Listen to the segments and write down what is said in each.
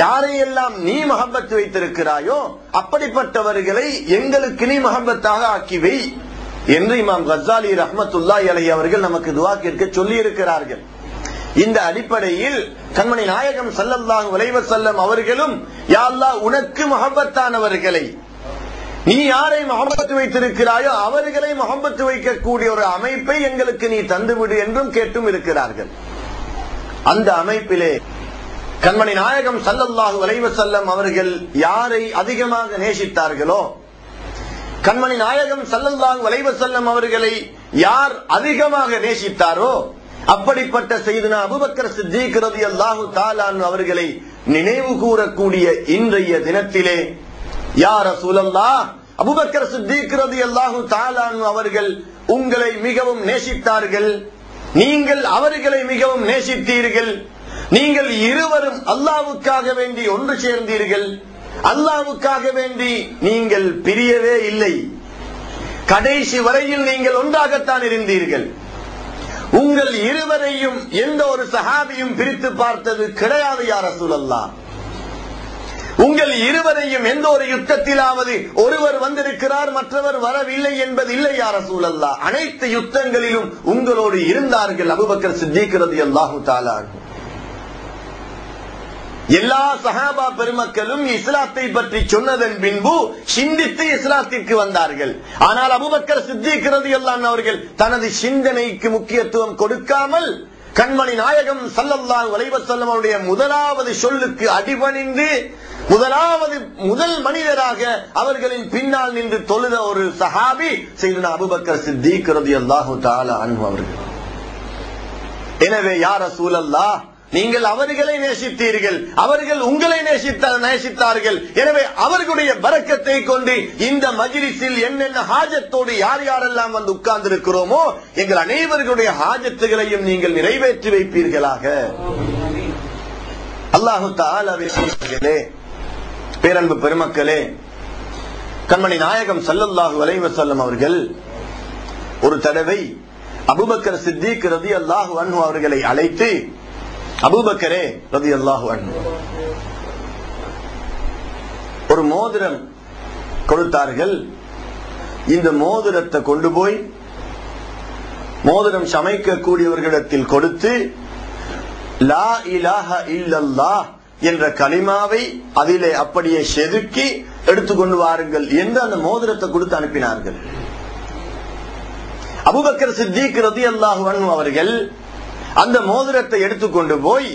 யாரையெல்லாம் நீ மஹப்பத் வைத்திருக்கிறாயோ அப்படிப்பட்டவர்களை எங்களுக்கு நீ மஹப்பத்தாக ஆக்கி வை என்று இமாம் கஸ்ஸாலி ரஹ்மத்துல்லாஹி அலைஹி அவர்கள் நமக்கு துஆ கேட்க சொல்லி இருக்கிறார்கள். இந்த அடிப்படையில் கண்மணி நாயகம் ஸல்லல்லாஹு அலைஹி வஸல்லம் அவர்களும் யா அல்லாஹ் உனக்கு மஹப்பத்தானவர்களை நீ யாரை மஹப்பத் வைத்திருக்கிறாயோ அவர்களை மஹப்பத் வைக்கக்கூடிய ஒரு அமைப்பை எங்களுக்கு நீ தந்துவிடு என்றும் கேட்டும் இருக்கிறார்கள். அந்த அமைப்பிலே கண்மணி நாயகம் ஸல்லல்லாஹு அலைஹி வஸல்லம் அவர்கள் யாரை அதிகமாக நேசித்தார்களோ, கண்மணி நாயகம் ஸல்லல்லாஹு அலைஹி வஸல்லம் அவர்களை யார் அதிகமாக நேசித்தாரோ அப்படிப்பட்ட சையதுனா அபூபக்கர் சித்தீக் ரலியல்லாஹு தஆலா அன்ஹு அவர்களை நினைவு கூறக்கூடிய இன்றைய தினத்திலே யா ரசூலல்லாஹ் அபூபக்கர் சித்தீக் ரலியல்லாஹு தஆலா அன்ஹு அவர்கள் உங்களை மிகவும் நேசித்தார்கள், நீங்கள் அவர்களை மிகவும் நேசித்தீர்கள், நீங்கள் இருவரும் அல்லாஹ்வுக்காக வேண்டி ஒன்று சேர்ந்தீர்கள், அல்லாஹ்வுக்காக வேண்டி நீங்கள் பிரியவே இல்லை, கடைசி வரையில் நீங்கள் ஒன்றாகத்தான் இருந்தீர்கள். உங்கள் இருவரையும் எந்த ஒரு சஹாபியும் பிரித்து பார்த்தது கிடையாது யா ரசூலல்லாஹ். உங்கள் இருவரையும் எந்த ஒரு யுத்தத்திலாவது ஒருவர் வந்திருக்கிறார் மற்றவர் வரவில்லை என்பது இல்லை யா ரசூலல்லாஹ். அனைத்து யுத்தங்களிலும் உங்களோடு இருந்தார்கள் அபூபக்கர் சித்தீக் ரலியல்லாஹு தஆலா அன்ஹு. எல்லா சஹாபா பெருமக்களும் இஸ்லாத்தை பற்றி சொன்னதன் பின்பு சிந்தித்து இஸ்லாத்திற்கு வந்தார்கள். ஆனால் அபூபக்கர் சித்தீக் ரலியல்லாஹு அன்ஹு அவர்கள் தனது சிந்தனைக்கு முக்கியத்துவம் கொடுக்காமல் கண்மணி நாயகம் ஸல்லல்லாஹு அலைஹி வஸல்லம் அவருடைய முதலாவது சொல்லுக்கு அடிபணிந்து முதல் மனிதராக அவர்களின் பின்னால் நின்று தொழுத ஒரு சஹாபி சையதுனா அபூபக்கர் சித்தீக் ரலியல்லாஹு தஆலா அன்ஹு அவர்கள். எனவே யா ரசூலல்லாஹ் நீங்கள் அவர்களை நேசித்தீர்கள், அவர்கள் உங்களை நேசித்தார்கள். எனவே அவர்களுடைய பரக்கத்தை கொண்டு இந்த மஜ்லிஸில் என்னென்ன ஹாஜத்தோடு யார் யாரெல்லாம் வந்து உட்கார்ந்து இருக்கிறோமோ எங்கள் அனைவர்களுடைய ஹாஜத்துகளையும் நீங்கள் நிறைவேற்றி வைப்பீர்களாக. அல்லாஹு தஆலாவே பேரன்பு பெருமக்களே, கண்மணி நாயகம் ஸல்லல்லாஹு அலைஹி வஸல்லம் அவர்கள் ஒரு தடவை அபூபக்கர் சித்தீக் ரலியல்லாஹு அன்ஹு அவர்களை அழைத்து, அபூபக்கரே ரலியல்லாஹு அன்ஹு, ஒரு மோதிரம் கொடுத்தார்கள். இந்த மோதிரத்தை கொண்டு போய் மோதிரம் சமைக்கக்கூடியவர்களிடத்தில் கொடுத்து லா இலாஹா இல்லல்லாஹ் என்ற கலிமாவை அதிலே அப்படியே செதுக்கி எடுத்துக்கொண்டு வாருங்கள் என்று அந்த மோதிரத்தை கொடுத்து அனுப்பினார்கள். அபூபக்கர் சித்தீக் ரலியல்லாஹு அன்ஹு அவர்கள் அந்த மோதிரத்தை எடுத்துக்கொண்டு போய்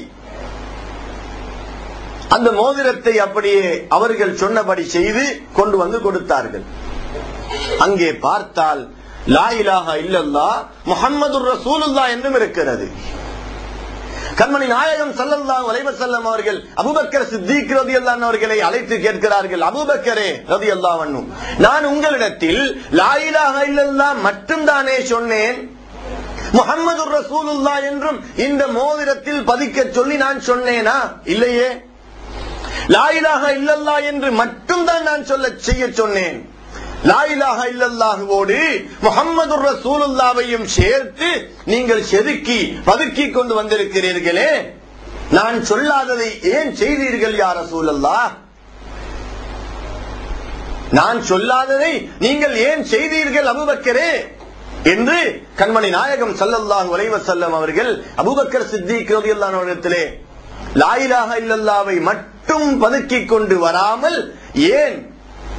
அந்த மோதிரத்தை அப்படியே அவர்கள் சொன்னபடி செய்து கொண்டு வந்து கொடுத்தார்கள். அங்கே பார்த்தால் லா இலாஹா இல்லல்லாஹ் முஹம்மதுர் ரசூலுல்லாஹ் என்றும் இருக்கிறது. கண்மணி நாயகம் ஸல்லல்லாஹு அலைஹி வஸல்லம் அவர்கள் அபூபக்கர் சித்தீக் ரலியல்லாஹு அன்ஹு அவர்களை அழைத்து கேட்கிறார்கள், அபூபக்கரே ரலியல்லாஹு அன்ஹு, நான் உங்களிடத்தில் லா இலாஹா இல்லல்லாஹ் மட்டும் தானே சொன்னேன், முஹம்மது ரசூலுல்லாஹ் என்றும் இந்த மோதிரத்தில் பதிக்க சொல்லி நான் சொன்னேனா? இல்லையே. லா இலாஹா இல்லல்லாஹ் என்று மட்டும் தான் நான் செய்ய சொன்னேன். லா இலாஹா இல்லல்லாஹுவோடு முஹம்மது ரசூலுல்லாஹ்வையும் சேர்த்து நீங்கள் செதுக்கி பதுக்கி கொண்டு வந்திருக்கிறீர்களே, நான் சொல்லாததை ஏன் செய்தீர்கள் யா ரசூலல்லாஹ்? நான் சொல்லாததை நீங்கள் ஏன் செய்தீர்கள் அபூபக்கரே என்று கண்மணி நாயகம் ஸல்லல்லாஹு அலைஹி வஸல்லம் அவர்கள் அபூபக்கர் சித்தீக் ரலியல்லாஹு அன்ஹு இடத்திலே லா இலாஹா இல்லல்லாஹ்வை மட்டும் பதுக்கி கொண்டு வராமல் ஏன்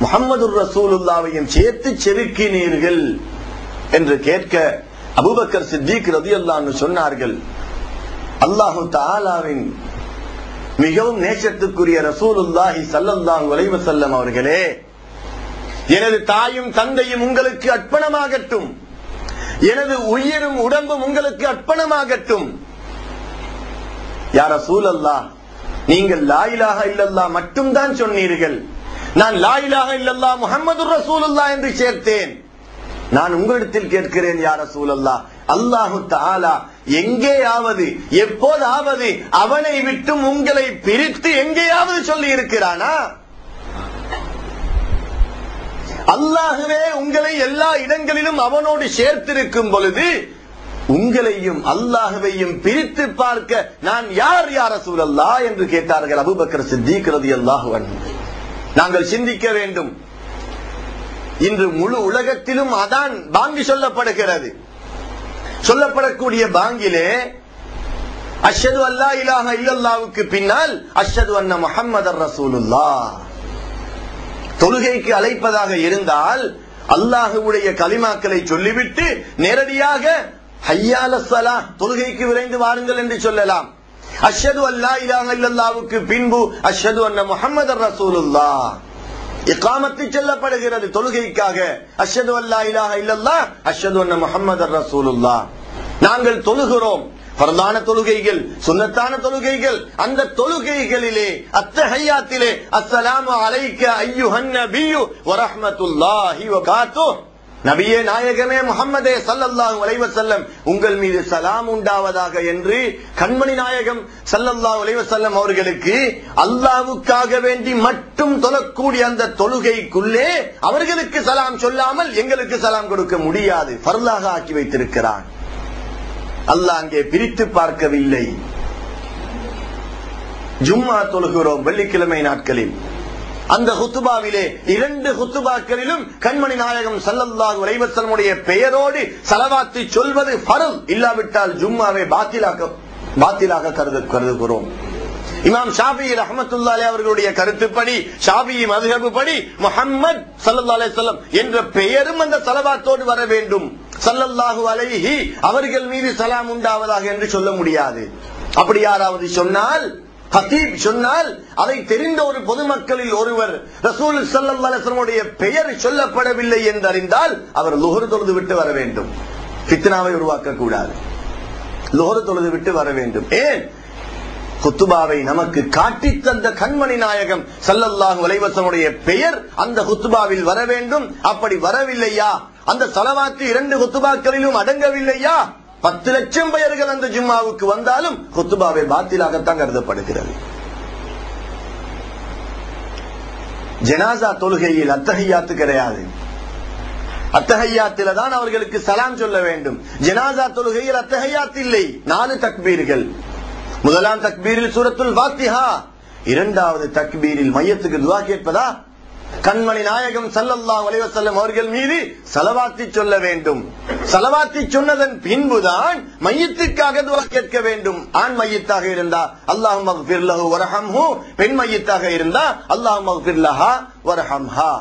முஹம்மது ரசூலுல்லாஹ்வையும் சேர்த்து செதுக்கினீர்கள் என்று கேட்க அபூபக்கர் சித்தீக் ரலியல்லாஹு அன்ஹு சொன்னார்கள், அல்லாஹு தஆலாவின் மிகவும் நேசத்துக்குரிய ரசூலுல்லாஹி ஸல்லல்லாஹு அலைஹி வஸல்லம் அவர்களே, எனது தாயும் தந்தையும் உங்களுக்கு அர்ப்பணமாகட்டும், எனது உயிரும் உடம்பும் உங்களுக்கு அர்ப்பணமாகட்டும். யா ரசூலல்லாஹ், நீங்கள் லா இலாஹா இல்லல்லாஹ் மட்டும் தான் சொன்னீர்கள், நான் லா இலாஹா இல்லல்லாஹ் முஹம்மது ரசூலுல்லாஹ் என்று சேர்த்தேன். நான் உங்களிடத்தில் கேட்கிறேன் யா ரசூலல்லாஹ், அல்லாஹு தஆலா எங்கேயாவது எப்போதாவது அவனை விட்டும் உங்களை பிரித்து எங்கேயாவது சொல்லி இருக்கிறானா? அல்லாஹ்வே உங்களை எல்லா இடங்களிலும் அவனோடு சேர்த்திருக்கும் பொழுது உங்களையும் அல்லாஹ்வையும் பிரித்து பார்க்க நான் யார் யா ரசூலல்லாஹ் என்று கேட்டார்கள் அபூபக்கர் சித்தீக் ரலியல்லாஹு அன்ஹு. நாங்கள் சிந்திக்க வேண்டும். இன்று முழு உலகத்திலும் அதான் பாங்கி சொல்லப்படுகிறது. சொல்லப்படக்கூடிய பாங்கிலே அஷ்ஹது அல்லா இலாஹ இல்லல்லாஹ்வுக்கு பின்னால் அஷ்ஹது அன்ன முஹம்மதர் ரசூலுல்லாஹ். தொழுகைக்கு அழைப்பதாக இருந்தால் அல்லாஹ்வுடைய கலிமாக்களை சொல்லிவிட்டு நேரடியாக ஹய்யா அலஸ் ஸலாஹ், தொழுகைக்கு விரைந்து வாருங்கள் என்று சொல்லலாம். அஷ்ஹது அல்லா இலாஹ இல்லல்லாஹ்வுக்கு பின்பு அஷ்ஹது அன்ன முஹம்மதர் ரசூலுல்லாஹ். இகாமத்து சொல்லப்படுகிறது தொழுகைக்காக. அஷ்ஹது அல்லா இலாஹ இல்லல்லாஹ் அஷ்ஹது அன்ன முஹம்மதர் ரசூலுல்லாஹ். நாங்கள் தொழுகிறோம். ஃபர்தான தொழுகைகள், சுன்னத்தான தொழுகைகள். அந்த தொழுகைகளிலே அத்தஹியாத்திலே அஸ்ஸலாமு அலைக்க அய்யுஹன் நபியு வ ரஹ்மத்துல்லாஹி வ பரகாத்துஹு, நபியே நாயகமே முஹம்மதே ஸல்லல்லாஹு அலைஹி வஸல்லம் உங்கள் மீது சலாம் உண்டாவதாக என்று கண்மணி நாயகம் ஸல்லல்லாஹு அலைஹி வஸல்லம் அவர்களுக்கு அல்லாஹ்வுக்காக வேண்டி மட்டும் தொழக்கூடிய அந்த தொழுகைக்குள்ளே அவர்களுக்கு சலாம் சொல்லாமல் எங்களுக்கு சலாம் கொடுக்க முடியாது. ஃபர்லாக ஆக்கி வைத்திருக்கிறான். அல்லாஹ் அங்கே பிரித்து பார்க்கவில்லை. ஜும்மா தொழுகிறோம் வெள்ளிக்கிழமை நாட்களில். அந்த ஹுத்துபாவிலே 2 ஹுத்துபாக்களிலும் கண்மணி நாயகம் ஸல்லல்லாஹு அலைஹி வஸல்லமுடைய பெயரோடு ஸலவாத்து சொல்வது ஃபர்ல். இல்லாவிட்டால் ஜும்மாவை பாத்திலாக கருதுகிறோம். இமாம் ஷாஃபிஈ ரஹ்மத்துல்லாஹி அலைஹி அவர்களுடைய கருத்துப்படி, ஷாஃபிஈ மذஹப் படி முஹம்மத் ஸல்லல்லாஹு அலைஹி வஸல்லம் என்ற பெயரும் அந்த ஸலவாத்தோடு வர வேண்டும். ஸல்லல்லாஹு அலைஹி அவர்கள் மீது சலாம் உண்டாவதாக என்று சொல்ல முடியாது. அப்படி யாராவது சொன்னால், ஹதீப் சொன்னால், அதை தெரிந்த ஒரு பொதுமக்களில் ஒருவர் ரசூல் ஸல்லல்லாஹு அலைஹி வஸல்லம் பெயர் சொல்லப்படவில்லை என்று அறிந்தால் அவர் லுஹர் தொழுது விட்டு வர வேண்டும். ஃபித்னாவை உருவாக்க கூடாது. லுஹர் தொழுது விட்டு வர வேண்டும். ஏன்? குத்துபாவை நமக்கு காட்டி தந்த கண்மணி நாயகம் ஸல்லல்லாஹு அலைஹி வஸல்லம் பெயர் அந்த குத்துபாவில் வர வேண்டும். அப்படி வரவில்லையா, அந்த ஸலவாத்து 2 குத்துபாக்களிலும் அடங்கவில்லையா, 10 லட்சம் பெயர்கள் அந்த ஜும்மாவுக்கு வந்தாலும் குத்துபாவை பாத்திலாகத்தான் கருதப்படுகிறது. ஜனாசா தொழுகையில் அத்தஹியாத்து கிடையாது. அத்தஹியாத்தில தான் அவர்களுக்கு சலாம் சொல்ல வேண்டும். ஜனாசா தொழுகையில் அத்தஹியாத் இல்லை. 4 தக்பீர்கள். முதலாம் தக்பீரில் சூரத்துல் ஃபாத்திஹா, இரண்டாவது தக்பீரில் மையத்துக்கு துஆ கேட்பதா? கண்மணி நாயகம் ஸல்லல்லாஹு அலைஹி வஸல்லம் அவர்கள் மீது ஸலவாத்தி சொல்ல வேண்டும். ஸலவாத்தி சொன்னதன் பின்புதான் மையத்துக்காக துஆ கேட்க வேண்டும். ஆண் மையத்தாக இருந்தா அல்லாஹும்ம ஃபிர் லஹு வர்ஹம்ஹு, பெண் மையத்தாக இருந்தா அல்லாஹும்ம ஃபிர் லஹா வர்ஹம்ஹா.